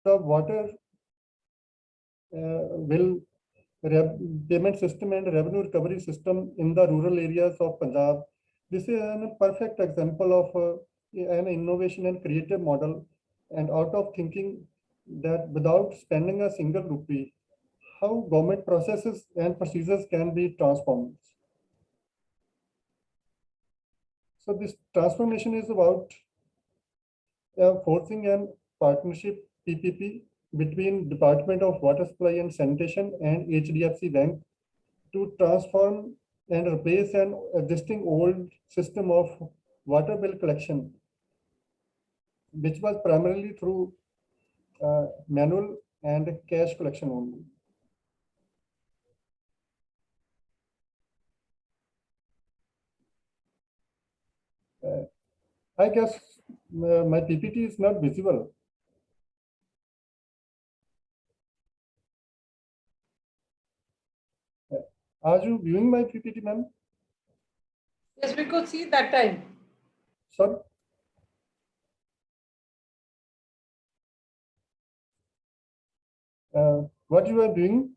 the water bill payment system and revenue recovery system in the rural areas of Punjab. This is a perfect example of an innovation and creative model, and out of thinking that without spending a single rupee, how government processes and procedures can be transformed. So this transformation is about forcing a partnership PPP between Department of Water Supply and Sanitation and HDFC Bank to transform and replace an existing old system of water bill collection, which was primarily through manual and cash collection only. I guess my PPT is not visible. Are you viewing my PPT, ma'am? Yes, we could see that time. Sorry? What you are doing?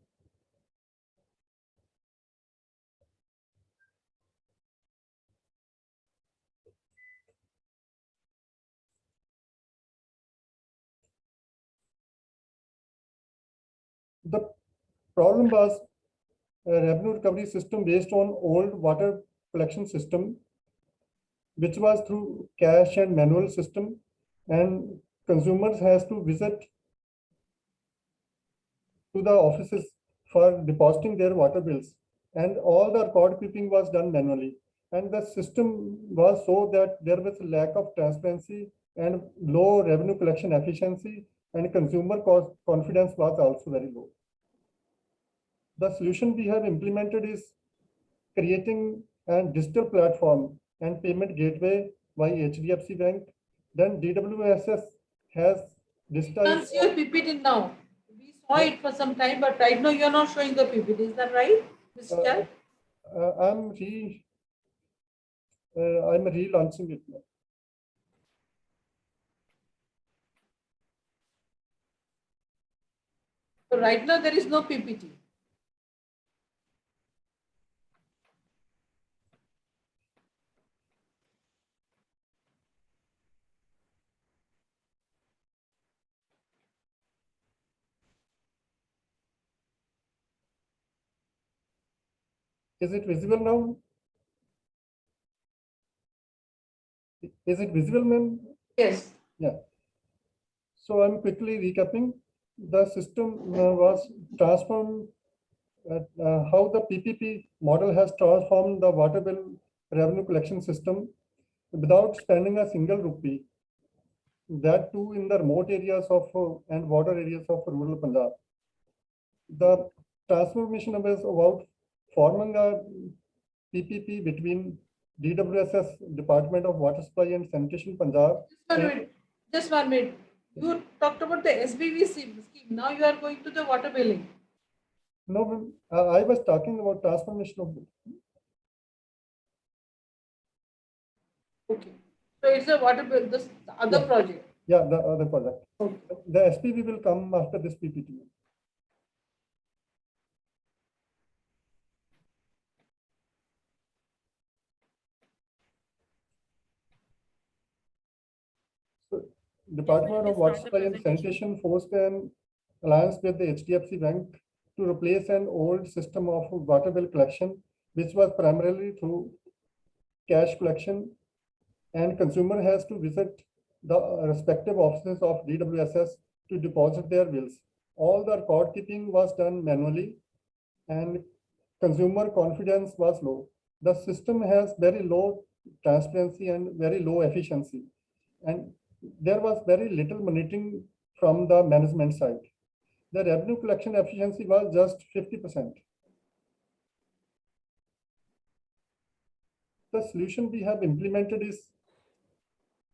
The problem was a revenue recovery system based on old water collection system, which was through cash and manual system, and consumers has to visit to the offices for depositing their water bills, and all the record keeping was done manually. And the system was so that there was a lack of transparency and low revenue collection efficiency, and consumer confidence was also very low. The solution we have implemented is creating a digital platform and payment gateway by HDFC Bank. Then DWSS has digitized. See your PPT now. We saw it for some time, but right now you are not showing the PPT. Is that right, Mr. Chair? I'm relaunching it now. So right now there is no PPT. Is it visible now? Is it visible, ma'am? Yes. Yeah. So I'm quickly recapping. The system was transformed, how the PPP model has transformed the water bill revenue collection system without spending a single rupee. That too in the remote areas of and border areas of rural Punjab. The transformation was about forming a PPP between DWSS, Department of Water Supply and Sanitation Punjab. Just 1 minute. You talked about the SBV scheme. Now you are going to the water billing. No, I was talking about transformation of. Okay. So it's a water bill, this other project. Yeah, the other project. Okay. The SPV will come after this PPT. So, Department of Water Supply and Sanitation forced an alliance with the HDFC Bank to replace an old system of water bill collection, which was primarily through cash collection, and consumer has to visit the respective offices of DWSS to deposit their bills. All the record keeping was done manually, and consumer confidence was low. The system has very low transparency and very low efficiency, and there was very little monitoring from the management side. The revenue collection efficiency was just 50%. The solution we have implemented is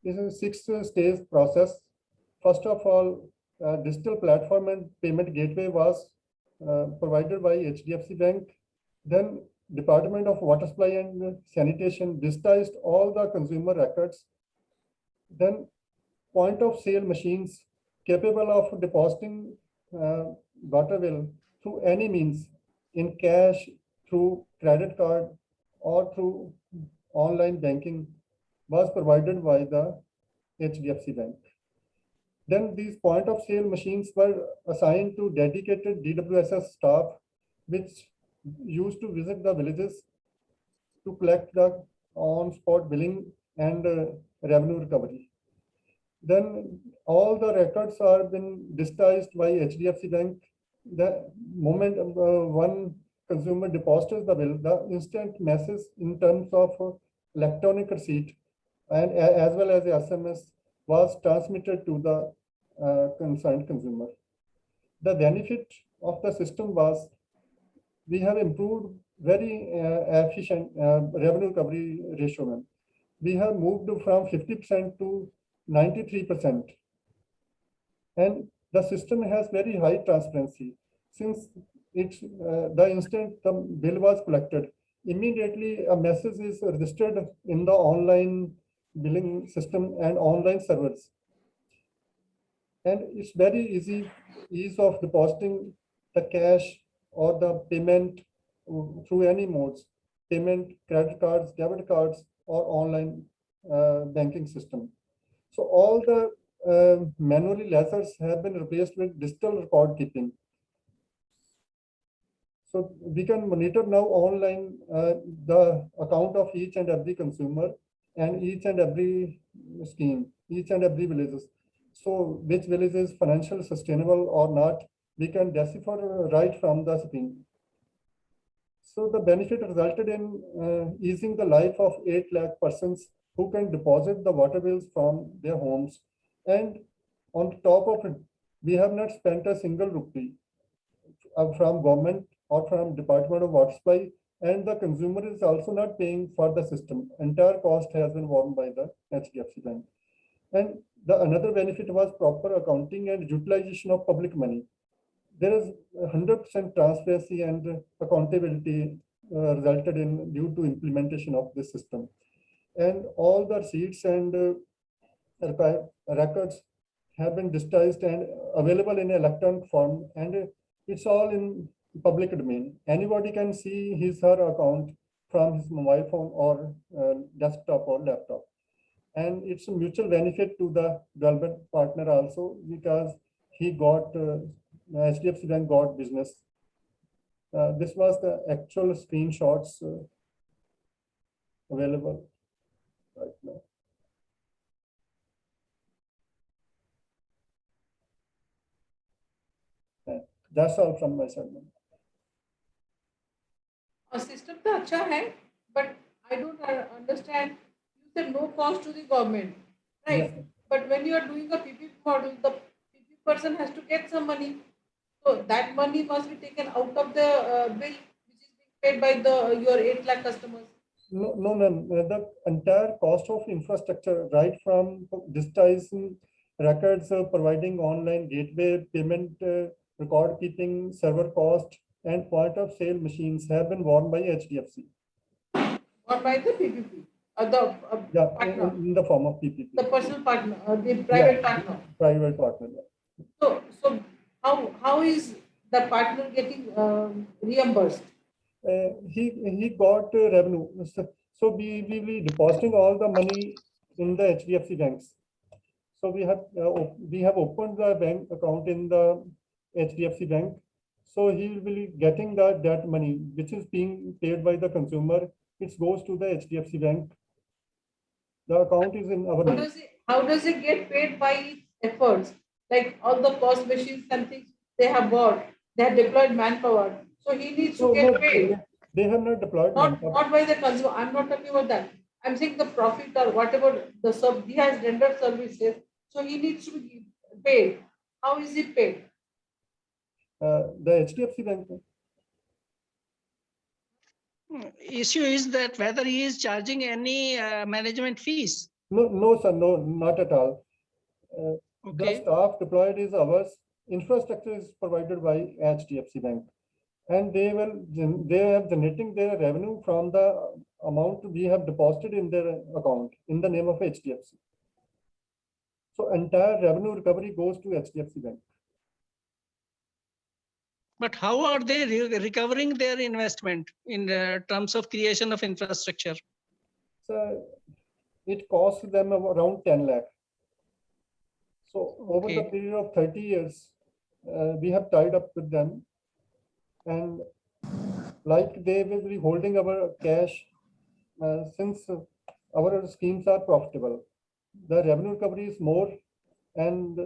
a 6-stage process. First of all, digital platform and payment gateway was provided by HDFC Bank. Then Department of Water Supply and Sanitation digitized all the consumer records. Then point of sale machines capable of depositing water bill through any means, in cash, through credit card, or through online banking, was provided by the HDFC Bank. Then these point of sale machines were assigned to dedicated DWSS staff, which used to visit the villages to collect the on-spot billing and revenue recovery. Then all the records are been digitized by HDFC Bank. The moment one consumer deposits the bill, the instant message in terms of electronic receipt and as well as the SMS was transmitted to the concerned consumer. The benefit of the system was we have improved very efficient revenue recovery ratio. We have moved from 50% to 93%. And the system has very high transparency. Since it's the instant the bill was collected, immediately a message is registered in the online billing system and online servers. And it's very ease of depositing the cash or the payment through any modes, payment, credit cards, debit cards, or online banking system. So all the manually ledgers have been replaced with digital record keeping. So we can monitor now online the account of each and every consumer and each and every scheme, each and every villages. So which village is financially sustainable or not, we can decipher right from the screen. So the benefit resulted in easing the life of 8 lakh persons who can deposit the water bills from their homes. And on top of it, we have not spent a single rupee from government or from Department of Water Supply, and the consumer is also not paying for the system. Entire cost has been borne by the HDFC Bank. And the another benefit was proper accounting and utilization of public money. There is 100% transparency and accountability resulted in due to implementation of this system. And all the receipts and records have been digitized and available in electronic form, and it's all in public domain. Anybody can see his or her account from his mobile phone or desktop or laptop. And it's a mutual benefit to the development partner also, because he got HDFC Bank got business. This was the actual screenshots available right now. That's all from my side. System तो अच्छा है, but I don't understand. You said no cost to the government, right? Yes. But when you are doing a PPP model, the PPP person has to get some money, so that money must be taken out of the bill which is being paid by your 8 lakh customers. No, ma'am. The entire cost of infrastructure, right from digitizing records, providing online gateway, payment, record keeping, server cost, and point of sale machines have been borne by HDFC. Or by the PPP, Yeah, partner, in the form of PPP. the personal partner, the private partner. Private partner. Yeah. So how is the partner getting reimbursed? He got revenue. So we will be depositing all the money in the HDFC banks. So we have opened the bank account in the HDFC bank. So he will be getting that money which is being paid by the consumer. It goes to the HDFC bank. The account is in our name. How does it get paid by its efforts? Like all the POS machines and things they have bought, they have deployed manpower. So he needs to get paid. They have not deployed manpower. Not by the consumer. I'm not talking about that. I'm saying the profit or whatever he has rendered services. So he needs to be paid. How is it paid? The HDFC bank. Issue is that whether he is charging any management fees. No, sir, no, not at all. Okay. The staff deployed is ours. Infrastructure is provided by HDFC Bank, and they are generating their revenue from the amount we have deposited in their account in the name of HDFC. So entire revenue recovery goes to HDFC Bank. But how are they recovering their investment in terms of creation of infrastructure? So it costs them around 10 lakh. So over the Okay. period of 30 years, we have tied up with them, and like they will be holding our cash since our schemes are profitable. The revenue recovery is more and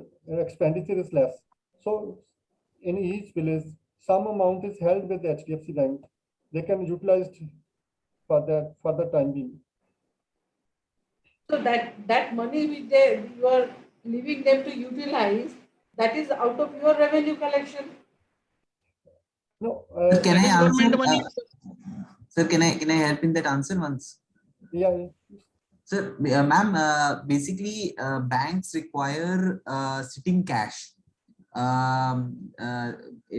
expenditure is less. So in each village, some amount is held with HDFC Bank. They can utilize it for the time being. So that money which you are leaving them to utilize, that is out of your revenue collection. No, Can That I is government answer? money. Sir, can I help in that answer once? yeah. Sir, ma'am, basically, banks require sitting cash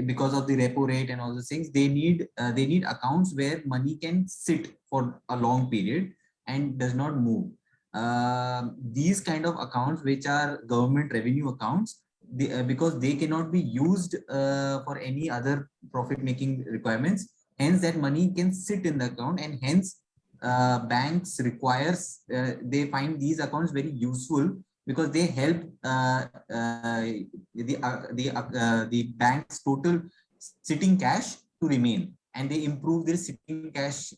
because of the repo rate and all those things. They need accounts where money can sit for a long period and does not move. These kind of accounts, which are government revenue accounts, because they cannot be used for any other profit making requirements. Hence, that money can sit in the account, and hence banks requires they find these accounts very useful because they help the bank's total sitting cash to remain, and they improve their sitting cash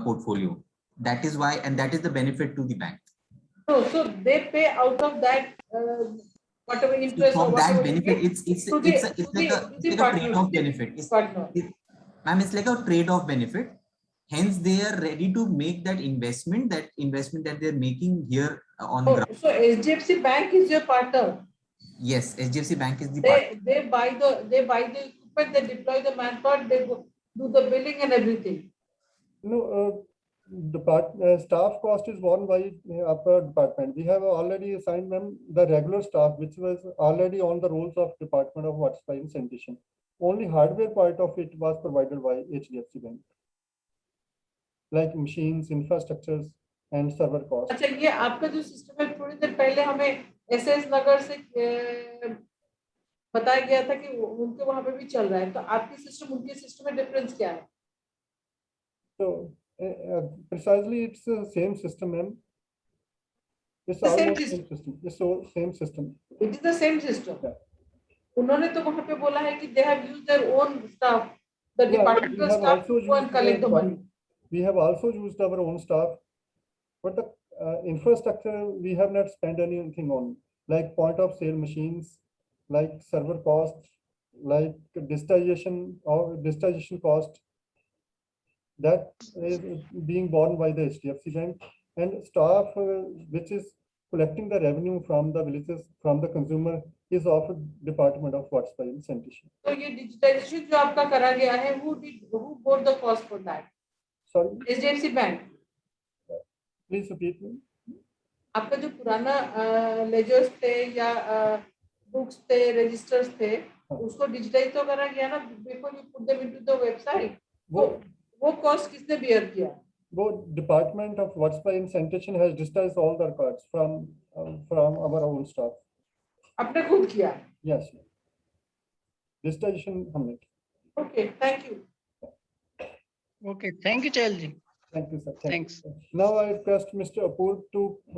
portfolio. That is why, and that is the benefit to the bank. So they pay out of that whatever interest From or whatever that benefit, it's like a trade-off benefit. Ma'am, it's like a trade-off benefit. Hence, they are ready to make that investment that they're making here on ground. So HDFC Bank is your partner. Yes, HDFC Bank is the partner. They buy the equipment, they deploy the manpower, they do the billing and everything. No, staff cost is borne by upper department. We have already assigned them the regular staff, which was already on the rolls of Department of Water Supply and Sanitation. Only hardware part of it was provided by HDFC Bank, like machines, infrastructures, and server costs. अच्छा, ये आपका जो system है, थोड़ी देर पहले हमें SS नगर से बताया गया था कि उनके वहां पे भी चल रहा है, तो आपकी सिस्टम उनके सिस्टम में डिफरेंस क्या है? So precisely, it's the same system, ma'am. It's The same almost system. same system. It's so same system. It is the same system. Yeah. उन्होंने तो वहां पे बोला है कि they have used their own staff, the Yeah, departmental we have staff also to go and used collect the money. We have also used our own staff, but the infrastructure we have not spent anything on, like point of sale machines, like server costs, like digitization cost. That is being borne by the HDFC Bank, and staff which is collecting the revenue from the villages, from the consumer, is of Department of Water Supply and Sanitation. तो ये digitization जो आपका करा गया है, who bore the cost for that? Sorry, HDFC Bank. please repeat me. आपका जो पुराना लेजर्स थे या बुक्स थे, रजिस्टर्स थे, उसको डिजिटाइज तो करा गया ना before you put them into the website? वो कॉस्ट किसने बेयर किया? वो Department of Water Supply and Sanitation has digitized all the records from our own staff. आपने खुद किया? Yes, digitization हमने. Okay, thank you. Okay, thank you, Chalji. Thank you, sir. Thanks. Now I request Mr. Apurv to